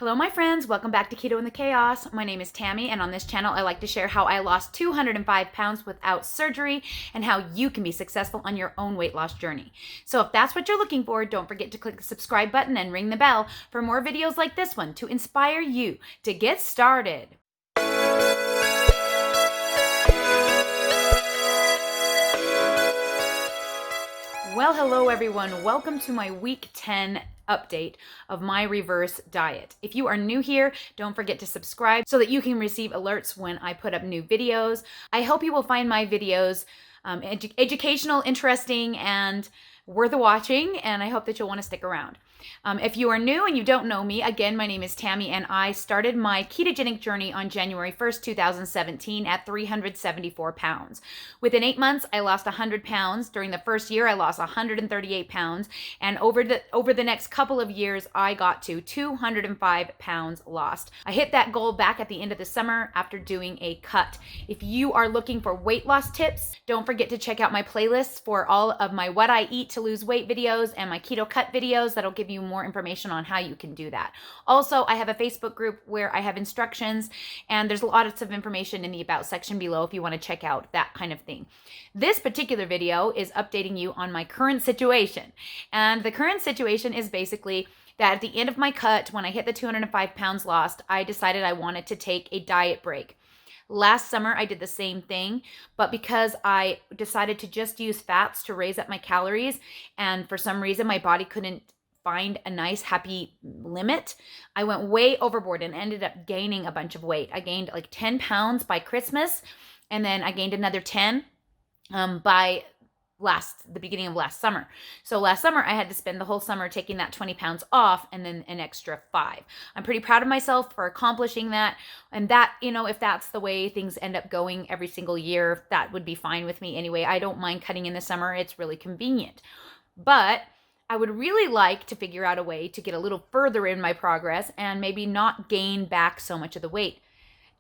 Hello my friends, welcome back to Keto in the Chaos. My name is Tammy, and on this channel I like to share how I lost 205 pounds without surgery and how you can be successful on your own weight loss journey. So if that's what you're looking for, don't forget to click the subscribe button and ring the bell for more videos like this one to inspire you to get started. Well, hello everyone. Welcome to my week 10 update of my reverse diet. If you are new here, don't forget to subscribe so that you can receive alerts when I put up new videos. I hope you will find my videos educational, interesting, and worth watching, and I hope that you'll want to stick around. If you are new and you don't know me, again, my name is Tammy, and I started my ketogenic journey on January 1st, 2017 at 374 pounds. Within 8 months, I lost 100 pounds. During the first year, I lost 138 pounds, and over the next couple of years, I got to 205 pounds lost. I hit that goal back at the end of the summer after doing a cut. If you are looking for weight loss tips, don't forget to check out my playlists for all of my what I eat to lose weight videos and my keto cut videos. That'll give you more information on how you can do that. Also, I have a Facebook group where I have instructions, and there's lots of information in the about section below if you want to check out that kind of thing. This particular video is updating you on my current situation. And the current situation is basically that at the end of my cut, when I hit the 205 pounds lost, I decided I wanted to take a diet break. Last summer, I did the same thing, but because I decided to just use fats to raise up my calories, and for some reason my body couldn't find a nice happy limit, I went way overboard and ended up gaining a bunch of weight. I gained like 10 pounds by Christmas, and then I gained another 10 by the beginning of last summer. So last summer I had to spend the whole summer taking that 20 pounds off and then an extra 5. I'm pretty proud of myself for accomplishing that. And that, if that's the way things end up going every single year, that would be fine with me anyway. I don't mind cutting in the summer. It's really convenient. But I would really like to figure out a way to get a little further in my progress and maybe not gain back so much of the weight.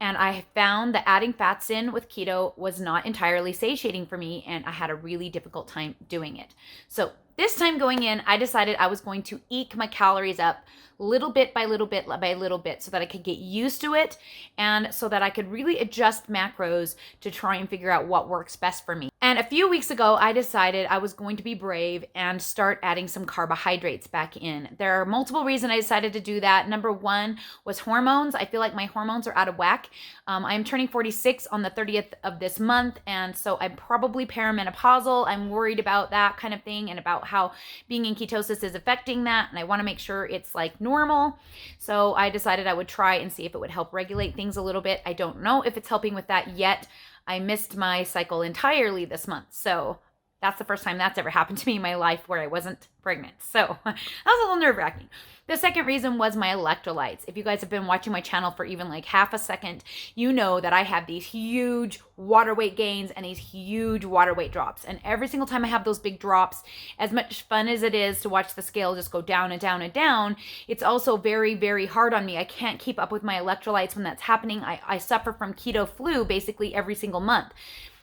And I found that adding fats in with keto was not entirely satiating for me, and I had a really difficult time doing it. So this time going in, I decided I was going to eke my calories up little bit by little bit by little bit so that I could get used to it and so that I could really adjust macros to try and figure out what works best for me. And a few weeks ago, I decided I was going to be brave and start adding some carbohydrates back in. There are multiple reasons I decided to do that. Number one was hormones. I feel like my hormones are out of whack. I am turning 46 on the 30th of this month, and so I'm probably perimenopausal. I'm worried about that kind of thing and about how being in ketosis is affecting that, and I want to make sure it's like normal. So I decided I would try and see if it would help regulate things a little bit. I don't know if it's helping with that yet. I missed my cycle entirely this month, so that's the first time that's ever happened to me in my life where I wasn't pregnant. So that was a little nerve-wracking. The second reason was my electrolytes. If you guys have been watching my channel for even like half a second, you know that I have these huge water weight gains and these huge water weight drops. And every single time I have those big drops, as much fun as it is to watch the scale just go down and down and down, it's also very, very hard on me. I can't keep up with my electrolytes when that's happening. I suffer from keto flu basically every single month.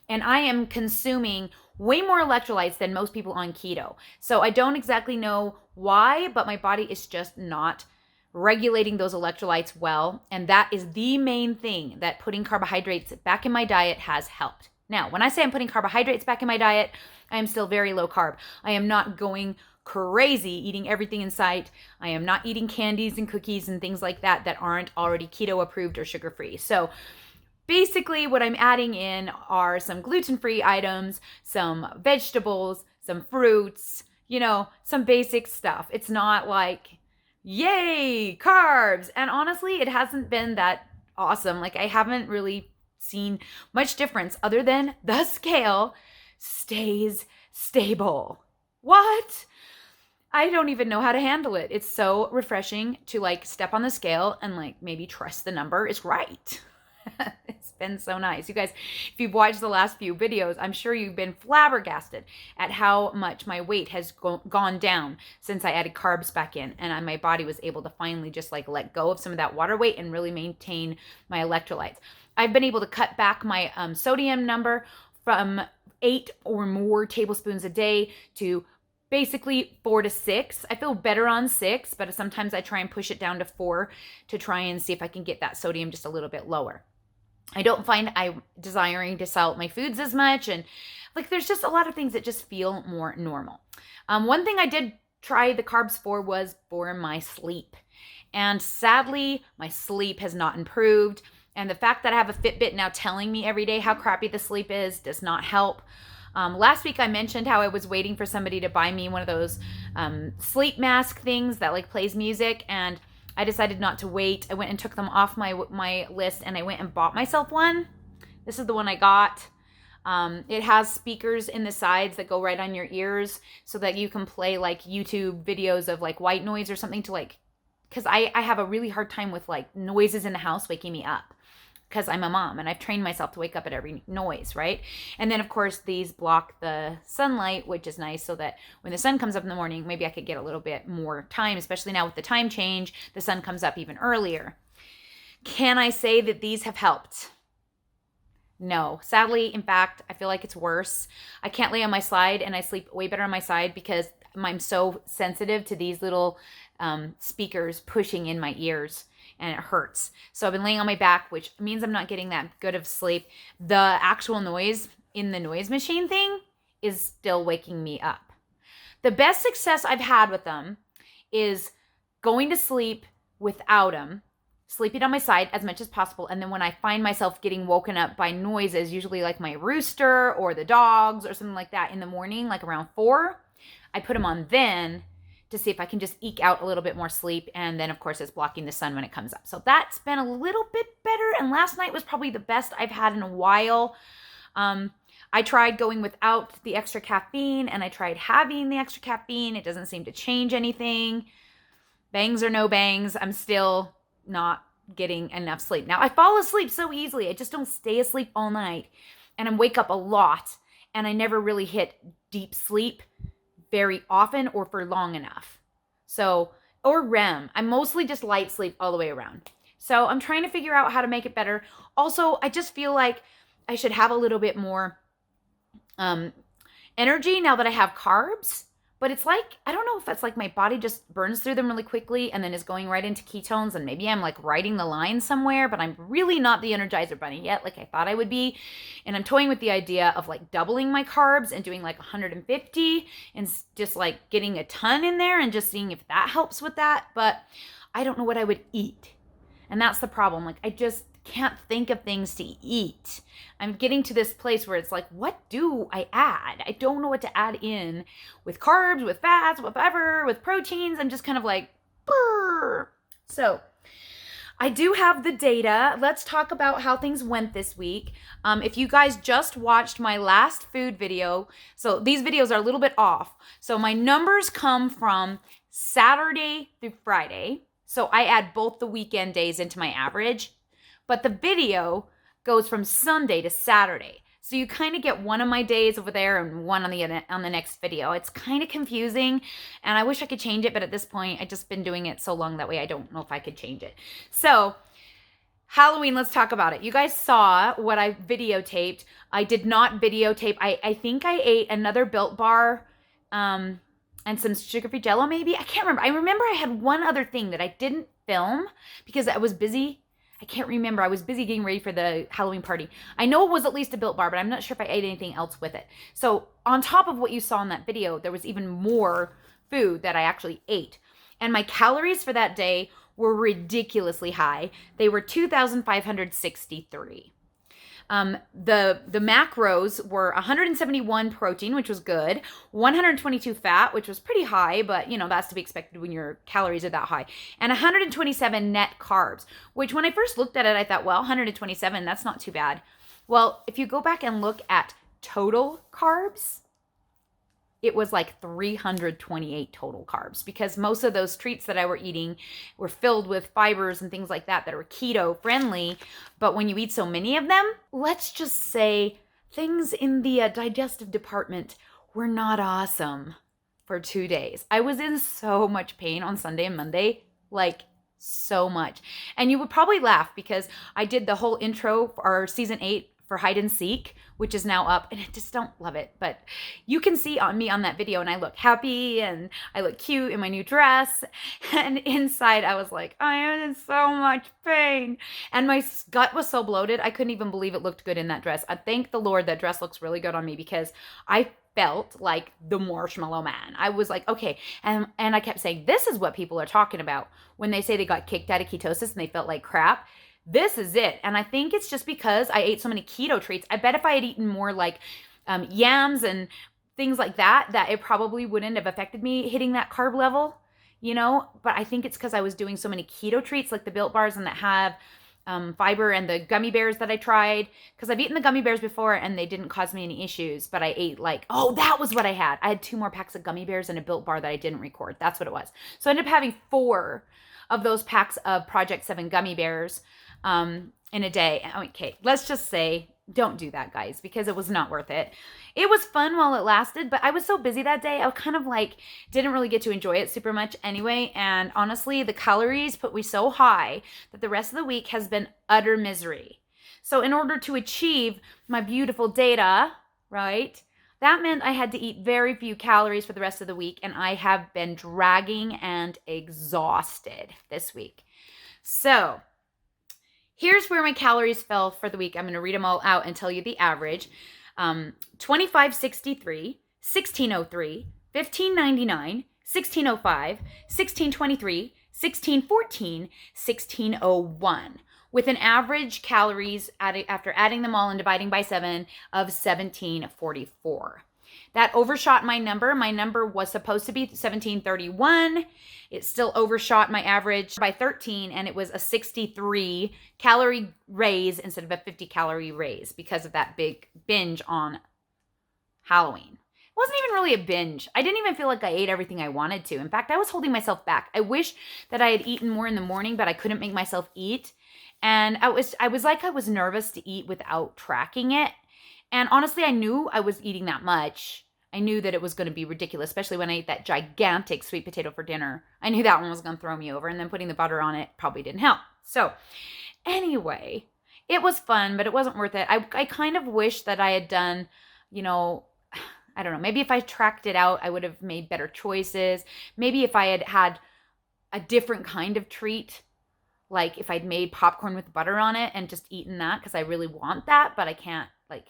And I am consuming way more electrolytes than most people on keto. So I don't exactly know why, but my body is just not regulating those electrolytes well. And that is the main thing that putting carbohydrates back in my diet has helped. Now, when I say I'm putting carbohydrates back in my diet, I am still very low carb. I am not going crazy eating everything in sight. I am not eating candies and cookies and things like that that aren't already keto approved or sugar free. So basically, what I'm adding in are some gluten-free items, some vegetables, some fruits, some basic stuff. It's not like, yay, carbs. And honestly, it hasn't been that awesome. Like, I haven't really seen much difference other than the scale stays stable. What? I don't even know how to handle it. It's so refreshing to like step on the scale and like maybe trust the number is right. It's been so nice. You guys, if you've watched the last few videos, I'm sure you've been flabbergasted at how much my weight has gone down since I added carbs back in, and my body was able to finally just like let go of some of that water weight and really maintain my electrolytes. I've been able to cut back my sodium number from 8 or more tablespoons a day to basically 4 to 6. I feel better on 6, but sometimes I try and push it down to 4 to try and see if I can get that sodium just a little bit lower. I don't find I'm desiring to salt my foods as much, and like there's just a lot of things that just feel more normal. One thing I did try the carbs for was for my sleep. And sadly, my sleep has not improved. And the fact that I have a Fitbit now telling me every day how crappy the sleep is does not help. Last week I mentioned how I was waiting for somebody to buy me one of those sleep mask things that like plays music, and I decided not to wait. I went and took them off my list, and I went and bought myself one. This is the one I got. It has speakers in the sides that go right on your ears so that you can play like YouTube videos of like white noise or something to like, because I have a really hard time with like noises in the house waking me up, because I'm a mom and I've trained myself to wake up at every noise, right? And then of course these block the sunlight, which is nice, so that when the sun comes up in the morning, maybe I could get a little bit more time, especially now with the time change, the sun comes up even earlier. Can I say that these have helped? No. Sadly, in fact, I feel like it's worse. I can't lay on my side, and I sleep way better on my side because I'm so sensitive to these little speakers pushing in my ears, and it hurts. So I've been laying on my back, which means I'm not getting that good of sleep. The actual noise in the noise machine thing is still waking me up. The best success I've had with them is going to sleep without them, sleeping on my side as much as possible. And then when I find myself getting woken up by noises, usually like my rooster or the dogs or something like that in the morning, like around 4, I put them on then to see if I can just eke out a little bit more sleep. And then of course it's blocking the sun when it comes up. So that's been a little bit better. And last night was probably the best I've had in a while. I tried going without the extra caffeine, and I tried having the extra caffeine. It doesn't seem to change anything. Bangs or no bangs, I'm still not getting enough sleep. Now I fall asleep so easily. I just don't stay asleep all night, and I wake up a lot, and I never really hit deep sleep very often or for long enough. So, or REM. I'm mostly just light sleep all the way around. So I'm trying to figure out how to make it better. Also, I just feel like I should have a little bit more energy now that I have carbs. But it's like, I don't know if it's like my body just burns through them really quickly and then is going right into ketones, and maybe I'm like riding the line somewhere, but I'm really not the Energizer Bunny yet like I thought I would be. And I'm toying with the idea of like doubling my carbs and doing like 150 and just like getting a ton in there and just seeing if that helps with that. But I don't know what I would eat. And that's the problem. Like I just can't think of things to eat. I'm getting to this place where it's like, what do I add? I don't know what to add in with carbs, with fats, whatever, with proteins. I'm just kind of like, brr. So I do have the data. Let's talk about how things went this week. If you guys just watched my last food video, so these videos are a little bit off. So my numbers come from Saturday through Friday. So I add both the weekend days into my average. But the video goes from Sunday to Saturday. So you kind of get one of my days over there and one on the next video. It's kind of confusing, and I wish I could change it, but at this point, I've just been doing it so long that way I don't know if I could change it. So Halloween, let's talk about it. You guys saw what I videotaped. I did not videotape. I think I ate another Built Bar and some sugar-free Jell-O maybe. I can't remember. I remember I had one other thing that I didn't film because I was busy. I can't remember. I was busy getting ready for the Halloween party. I know it was at least a Built Bar, but I'm not sure if I ate anything else with it. So on top of what you saw in that video, there was even more food that I actually ate. And my calories for that day were ridiculously high. They were 2,563. The macros were 171 protein, which was good, 122 fat, which was pretty high, but you know, that's to be expected when your calories are that high, and 127 net carbs, which when I first looked at it, I thought, well, 127, that's not too bad. Well, if you go back and look at total carbs, it was like 328 total carbs, because most of those treats that I were eating were filled with fibers and things like that that are keto friendly. But when you eat so many of them, let's just say things in the digestive department were not awesome for 2 days. I was in so much pain on Sunday and Monday, like so much. And you would probably laugh because I did the whole intro for our season 8 for hide and seek, which is now up, and I just don't love it. But you can see on me on that video, and I look happy and I look cute in my new dress. And inside I was like, I am in so much pain. And my gut was so bloated, I couldn't even believe it looked good in that dress. I thank the Lord that dress looks really good on me, because I felt like the marshmallow man. I was like, okay. And I kept saying, this is what people are talking about when they say they got kicked out of ketosis and they felt like crap. This is it. And I think it's just because I ate so many keto treats. I bet if I had eaten more like yams and things like that, that it probably wouldn't have affected me hitting that carb level, you know? But I think it's because I was doing so many keto treats, like the Built Bars and that have fiber, and the gummy bears that I tried, because I've eaten the gummy bears before and they didn't cause me any issues, but I ate like, oh, that was what I had. I had 2 more packs of gummy bears and a Built Bar that I didn't record. That's what it was. So I ended up having 4 of those packs of Project 7 gummy bears in a day. Okay, let's just say, don't do that, guys, because it was not worth it. It was fun while it lasted, but I was so busy that day, I kind of like didn't really get to enjoy it super much anyway. And honestly, the calories put me so high that the rest of the week has been utter misery. So in order to achieve my beautiful data, right, that meant I had to eat very few calories for the rest of the week, and I have been dragging and exhausted this week. So here's where my calories fell for the week. I'm going to read them all out and tell you the average. 2563, 1603, 1599, 1605, 1623, 1614, 1601. With an average calories after adding them all and dividing by 7 of 1744. That overshot my number. My number was supposed to be 1731. It still overshot my average by 13, and it was a 63 calorie raise instead of a 50 calorie raise because of that big binge on Halloween. It wasn't even really a binge. I didn't even feel like I ate everything I wanted to. In fact, I was holding myself back. I wish that I had eaten more in the morning, but I couldn't make myself eat. And I was nervous to eat without tracking it. And honestly, I knew I was eating that much. I knew that it was going to be ridiculous, especially when I ate that gigantic sweet potato for dinner. I knew that one was going to throw me over, and then putting the butter on it probably didn't help. So anyway, it was fun, but it wasn't worth it. I kind of wish that I had done, you know, I don't know, maybe if I tracked it out, I would have made better choices. Maybe if I had had a different kind of treat, like if I'd made popcorn with butter on it and just eaten that, because I really want that, but I can't like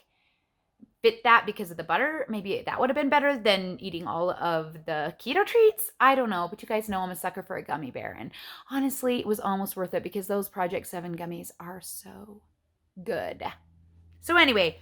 fit that because of the butter. Maybe that would have been better than eating all of the keto treats. I don't know, but you guys know I'm a sucker for a gummy bear. And honestly, it was almost worth it because those Project 7 gummies are so good. So anyway,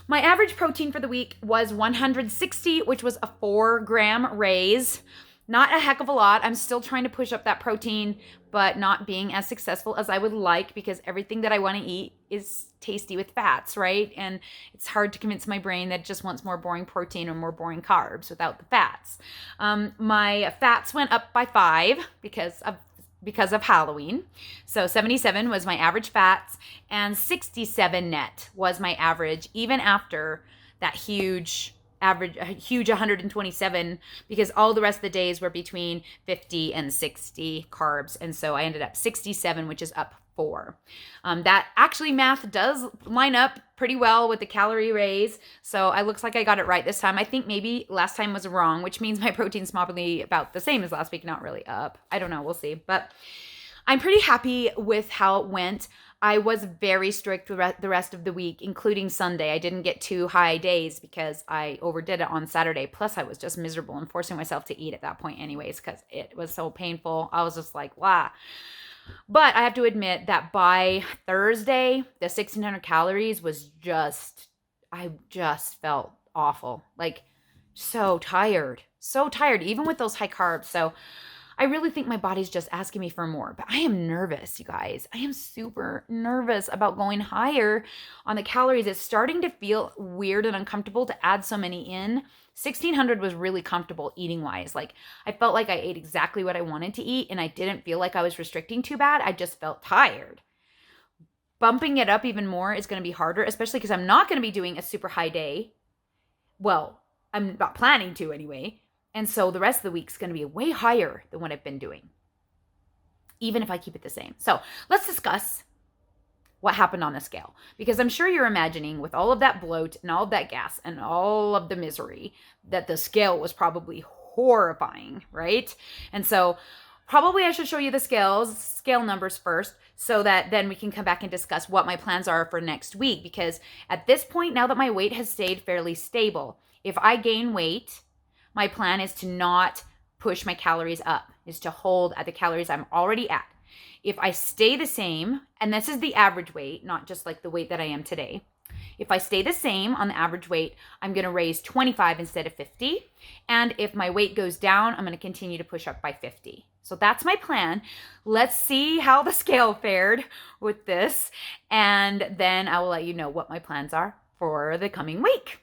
my average protein for the week was 160, which was a 4-gram raise. Not a heck of a lot. I'm still trying to push up that protein, but not being as successful as I would like, because everything that I want to eat is tasty with fats, right? And it's hard to convince my brain that it just wants more boring protein or more boring carbs without the fats. My fats went up by 5 because of Halloween. So 77 was my average fats, and 67 net was my average, even after that huge 127, because all the rest of the days were between 50 and 60 carbs. And so I ended up 67, which is up 4. That actually math does line up pretty well with the calorie raise. So it looks like I got it right this time. I think maybe last time was wrong, which means my protein's probably about the same as last week, not really up. I don't know. We'll see. But I'm pretty happy with how it went. I was very strict with the rest of the week, including Sunday. I didn't get 2 high days because I overdid it on Saturday. Plus, I was just miserable and forcing myself to eat at that point anyways because it was so painful. I was just like, wow. But I have to admit that by Thursday, the 1,600 calories was I just felt awful. Like, so tired, even with those high carbs. So I really think my body's just asking me for more, but I am nervous, you guys. I am super nervous about going higher on the calories. It's starting to feel weird and uncomfortable to add so many in. 1,600 was really comfortable eating wise. Like, I felt like I ate exactly what I wanted to eat, and I didn't feel like I was restricting too bad. I just felt tired. Bumping it up even more is going to be harder, especially because I'm not going to be doing a super high day. Well, I'm not planning to anyway. And so the rest of the week's going to be way higher than what I've been doing, even if I keep it the same. So let's discuss what happened on the scale, because I'm sure you're imagining with all of that bloat and all of that gas and all of the misery that the scale was probably horrifying, right? And so probably I should show you the scale numbers first, so that then we can come back and discuss what my plans are for next week. Because at this point, now that my weight has stayed fairly stable, if I gain weight, my plan is to not push my calories up, is to hold at the calories I'm already at. If I stay the same, and this is the average weight, not just like the weight that I am today. If I stay the same on the average weight, I'm going to raise 25 instead of 50. And if my weight goes down, I'm going to continue to push up by 50. So that's my plan. Let's see how the scale fared with this. And then I will let you know what my plans are for the coming week.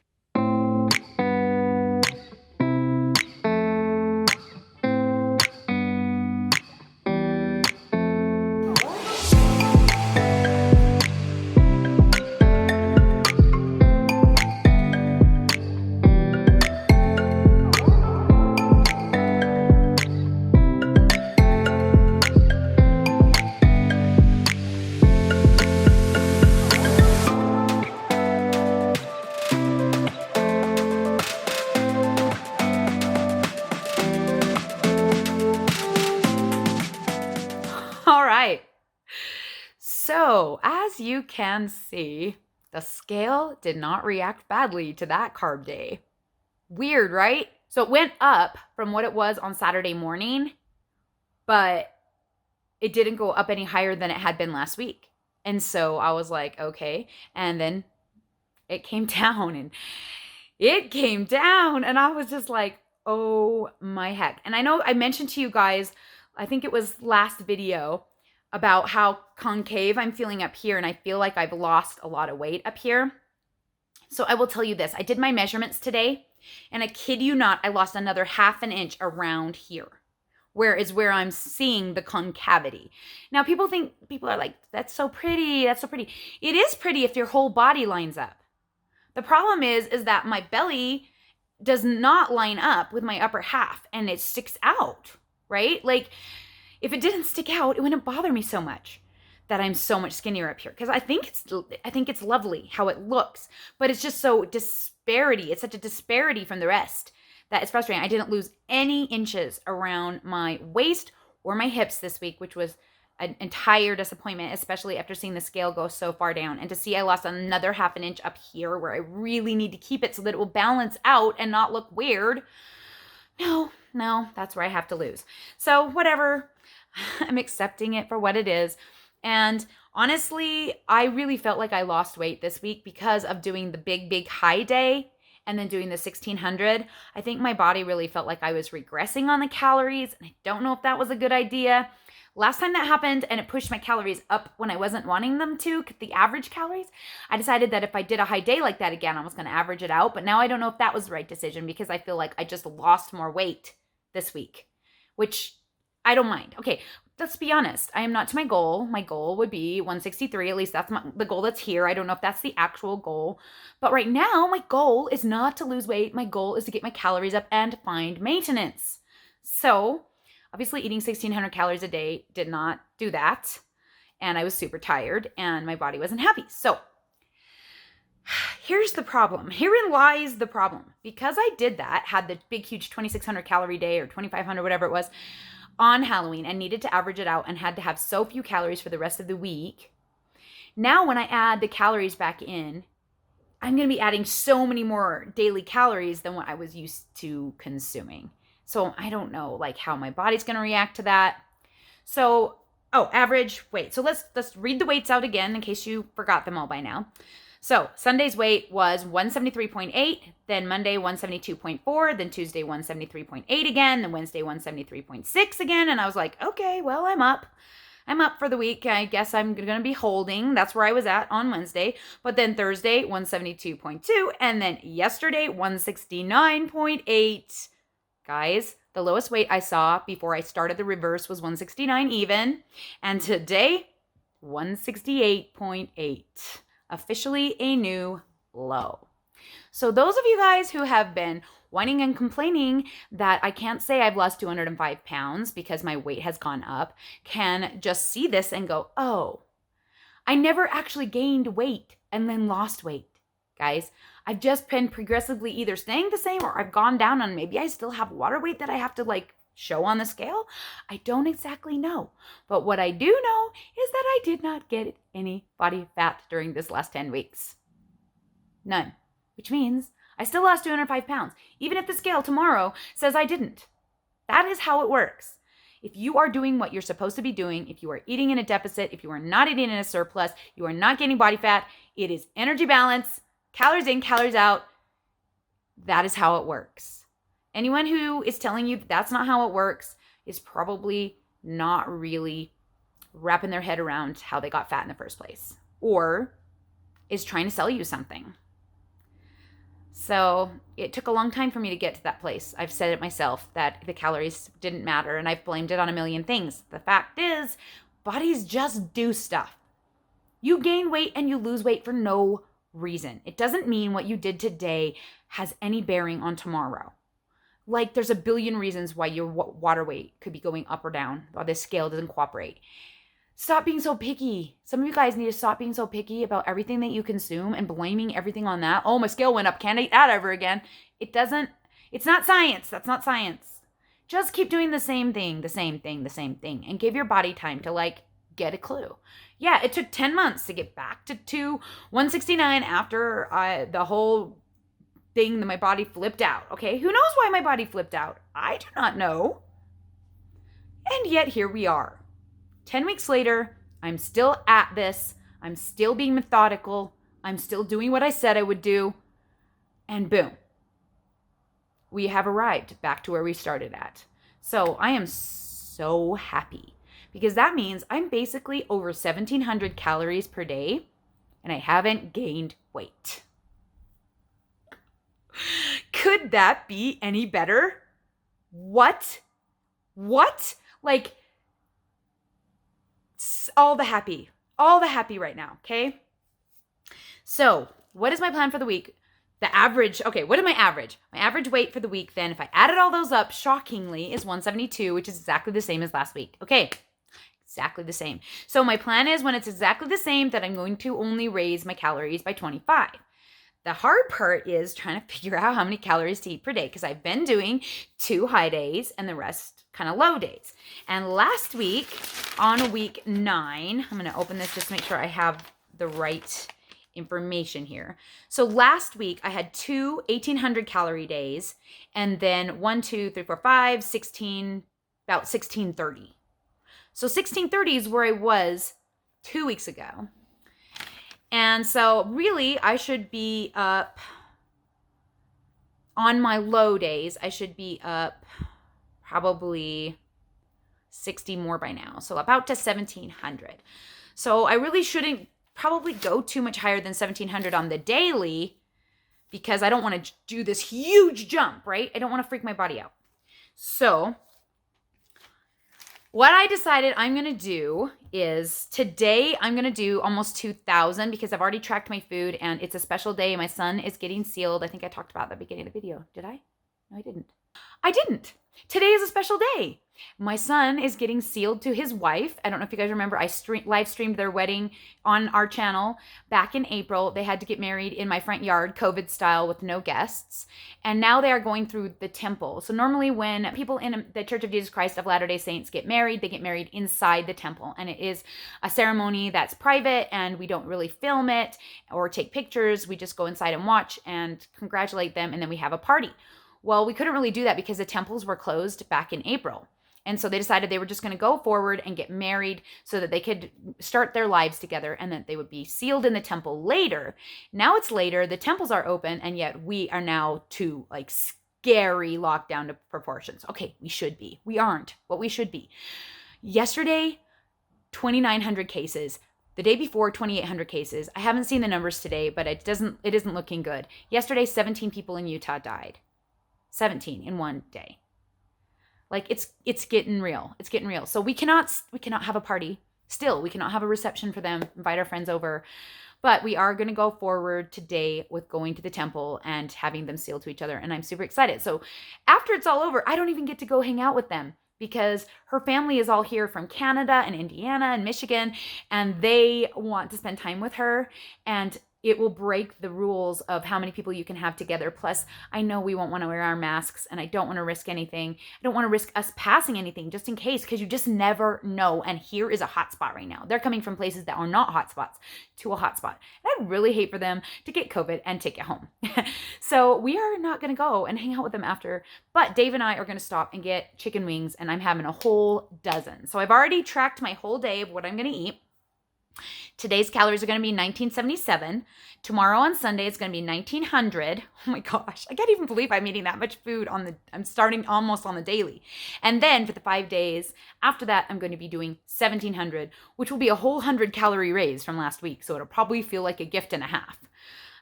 All right. So, as you can see, the scale did not react badly to that carb day. Weird, right? So it went up from what it was on Saturday morning, but it didn't go up any higher than it had been last week. And so I was like, okay. And then it came down, and I was just like, oh my heck. And I know I mentioned to you guys, I think it was last video, about how concave I'm feeling up here, and I feel like I've lost a lot of weight up here. So I will tell you this, I did my measurements today, and I kid you not, I lost another half an inch around here, where I'm seeing the concavity. Now people are like, that's so pretty. It is pretty if your whole body lines up. The problem is that my belly does not line up with my upper half, and it sticks out, right? Like, if it didn't stick out, it wouldn't bother me so much that I'm so much skinnier up here, because I think it's lovely how it looks, but it's just so disparity. It's such a disparity from the rest that it's frustrating. I didn't lose any inches around my waist or my hips this week, which was an entire disappointment, especially after seeing the scale go so far down, and to see I lost another half an inch up here where I really need to keep it so that it will balance out and not look weird. No, that's where I have to lose. So whatever, I'm accepting it for what it is. And honestly, I really felt like I lost weight this week because of doing the big high day and then doing the 1600. I think my body really felt like I was regressing on the calories, and I don't know if that was a good idea. Last time that happened and it pushed my calories up when I wasn't wanting them to, the average calories, I decided that if I did a high day like that again, I was going to average it out. But now I don't know if that was the right decision, because I feel like I just lost more weight this week, which I don't mind. Okay, let's be honest. I am not to my goal. My goal would be 163. At least that's the goal that's here. I don't know if that's the actual goal. But right now, my goal is not to lose weight. My goal is to get my calories up and find maintenance. So obviously eating 1600 calories a day did not do that. And I was super tired and my body wasn't happy. So here's the problem. Herein lies the problem. Because I did that, had the big, huge 2600 calorie day or 2500, whatever it was, on Halloween, and needed to average it out and had to have so few calories for the rest of the week. Now when I add the calories back in, I'm going to be adding so many more daily calories than what I was used to consuming. So I don't know like how my body's going to react to that. So, average weight. So let's read the weights out again in case you forgot them all by now. So Sunday's weight was 173.8, then Monday 172.4, then Tuesday 173.8 again, then Wednesday 173.6 again. And I was like, okay, well, I'm up for the week. I guess I'm going to be holding. That's where I was at on Wednesday. But then Thursday 172.2, and then yesterday 169.8. Guys, the lowest weight I saw before I started the reverse was 169 even. And today, 168.8. Officially a new low. So those of you guys who have been whining and complaining that I can't say I've lost 205 pounds because my weight has gone up can just see this and go, oh, I never actually gained weight and then lost weight, guys. I've just been progressively either staying the same or I've gone down, and maybe I still have water weight that I have to like show on the scale. I don't exactly know. But what I do know is that I did not get any body fat during this last 10 weeks. None. Which means I still lost 205 pounds, even if the scale tomorrow says I didn't. That is how it works. If you are doing what you're supposed to be doing, if you are eating in a deficit, if you are not eating in a surplus, you are not gaining body fat, it is energy balance, calories in, calories out. That is how it works. Anyone who is telling you that's not how it works is probably not really wrapping their head around how they got fat in the first place, or is trying to sell you something. So it took a long time for me to get to that place. I've said it myself that the calories didn't matter, and I've blamed it on a million things. The fact is, bodies just do stuff. You gain weight and you lose weight for no reason. It doesn't mean what you did today has any bearing on tomorrow. Like, there's a billion reasons why your water weight could be going up or down, while this scale doesn't cooperate. Stop being so picky. Some of you guys need to stop being so picky about everything that you consume and blaming everything on that. Oh, my scale went up. Can't eat that ever again. It's not science. That's not science. Just keep doing the same thing, and give your body time to like get a clue. Yeah, it took 10 months to get back to 169 after the whole thing that my body flipped out. Okay, who knows why my body flipped out? I do not know. And yet here we are. 10 weeks later, I'm still at this. I'm still being methodical. I'm still doing what I said I would do. And boom, we have arrived back to where we started at. So I am so happy because that means I'm basically over 1,700 calories per day and I haven't gained weight. Could that be any better? What? Like, all the happy right now, okay? So what is my plan for the week? The average, okay, what is my average? My average weight for the week then, if I added all those up, shockingly, is 172, which is exactly the same as last week. Okay, exactly the same. So my plan is when it's exactly the same that I'm going to only raise my calories by 25. The hard part is trying to figure out how many calories to eat per day because I've been doing 2 high days and the rest kind of low days. And last week, on week 9, I'm going to open this just to make sure I have the right information here. So last week, I had 2 1,800 calorie days and then 1, 2, 3, 4, 5, 16, about 1,630. So 1,630 is where I was 2 weeks ago. And so really, I should be up on my low days. I should be up probably 60 more by now. So about to 1,700. So I really shouldn't probably go too much higher than 1,700 on the daily because I don't want to do this huge jump, right? I don't want to freak my body out. So what I decided I'm going to do is today I'm going to do almost 2,000 because I've already tracked my food and it's a special day. My son is getting sealed. I think I talked about at the beginning of the video. Did I? No, I didn't. Today is a special day. My son is getting sealed to his wife. I don't know if you guys remember, I live streamed their wedding on our channel back in April. They had to get married in my front yard, COVID style, with no guests. And now they are going through the temple. So normally when people in the Church of Jesus Christ of Latter-day Saints get married, they get married inside the temple. And it is a ceremony that's private and we don't really film it or take pictures. We just go inside and watch and congratulate them. And then we have a party. Well, we couldn't really do that because the temples were closed back in April. And so they decided they were just going to go forward and get married so that they could start their lives together and that they would be sealed in the temple later. Now it's later, the temples are open, and yet we are now to like scary lockdown to proportions. Okay, we should be. We aren't, but we should be. Yesterday, 2,900 cases. The day before, 2,800 cases. I haven't seen the numbers today, but it isn't looking good. Yesterday, 17 people in Utah died. 17 in one day. Like it's getting real. It's getting real. So we cannot have a party. Still, we cannot have a reception for them, invite our friends over. But we are going to go forward today with going to the temple and having them sealed to each other. And I'm super excited. So after it's all over, I don't even get to go hang out with them. because her family is all here from Canada and Indiana and Michigan, and they want to spend time with her, and it will break the rules of how many people you can have together. Plus, I know we won't want to wear our masks, and I don't want to risk anything. I don't want to risk us passing anything just in case, because you just never know. And here is a hot spot right now. They're coming from places that are not hot spots to a hot spot. And I'd really hate for them to get COVID and take it home. So we are not going to go and hang out with them after. But Dave and I are going to stop and get chicken wings, and I'm having a whole dozen. So I've already tracked my whole day of what I'm going to eat. Today's calories are going to be 1977. Tomorrow on Sunday, it's going to be 1900. Oh my gosh. I can't even believe I'm eating that much food I'm starting almost on the daily. And then for the 5 days after that, I'm going to be doing 1700, which will be a whole 100-calorie raise from last week. So it'll probably feel like a gift and a half.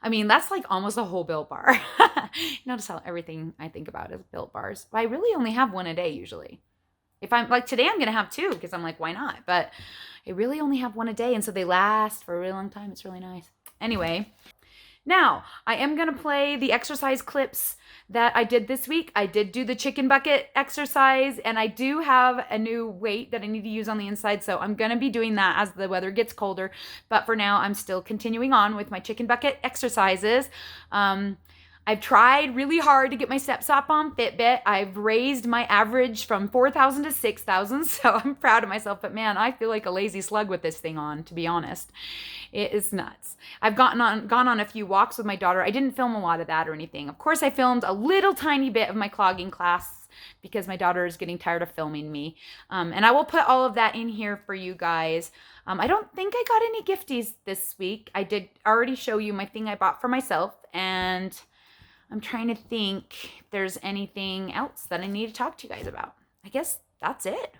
I mean, that's like almost a whole Built bar. Notice how everything I think about is Built bars. But I really only have one a day usually. If I'm like today, I'm going to have 2 because I'm like, why not? But I really only have one a day. And so they last for a really long time. It's really nice. Anyway, now I am going to play the exercise clips that I did this week. I did do the chicken bucket exercise, and I do have a new weight that I need to use on the inside. So I'm going to be doing that as the weather gets colder. But for now, I'm still continuing on with my chicken bucket exercises. I've tried really hard to get my steps up on Fitbit. I've raised my average from 4,000 to 6,000, so I'm proud of myself. But man, I feel like a lazy slug with this thing on, to be honest. It is nuts. I've gone on a few walks with my daughter. I didn't film a lot of that or anything. Of course, I filmed a little tiny bit of my clogging class because my daughter is getting tired of filming me. And I will put all of that in here for you guys. I don't think I got any gifties this week. I did already show you my thing I bought for myself, and I'm trying to think if there's anything else that I need to talk to you guys about. I guess that's it.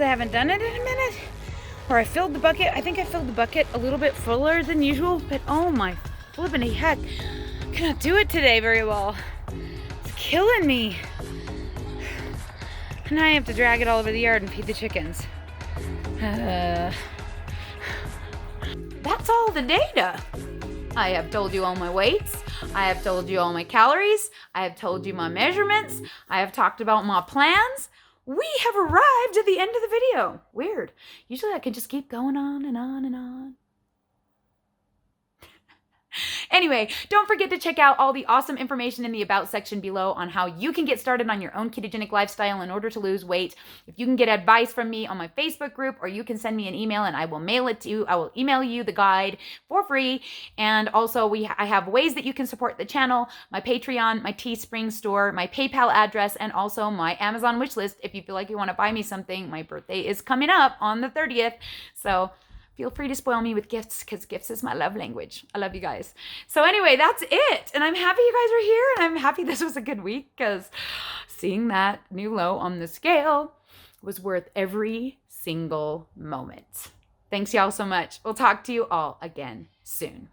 haven't done it in a minute. Or I filled the bucket. I think I filled the bucket a little bit fuller than usual, but oh my flippin' heck. I cannot do it today very well. It's killing me. And I have to drag it all over the yard and feed the chickens. That's all the data. I have told you all my weights. I have told you all my calories. I have told you my measurements. I have talked about my plans. We have arrived at the end of the video. Weird. Usually I can just keep going on and on and on. Anyway, don't forget to check out all the awesome information in the About section below on how you can get started on your own ketogenic lifestyle in order to lose weight. If you can get advice from me on my Facebook group, or you can send me an email and I will mail it to you. I will email you the guide for free. And also I have ways that you can support the channel, my Patreon, my Teespring store, my PayPal address, and also my Amazon wishlist. If you feel like you want to buy me something, my birthday is coming up on the 30th. So feel free to spoil me with gifts, because gifts is my love language. I love you guys. So anyway, that's it. And I'm happy you guys are here, and I'm happy this was a good week, because seeing that new low on the scale was worth every single moment. Thanks y'all so much. We'll talk to you all again soon.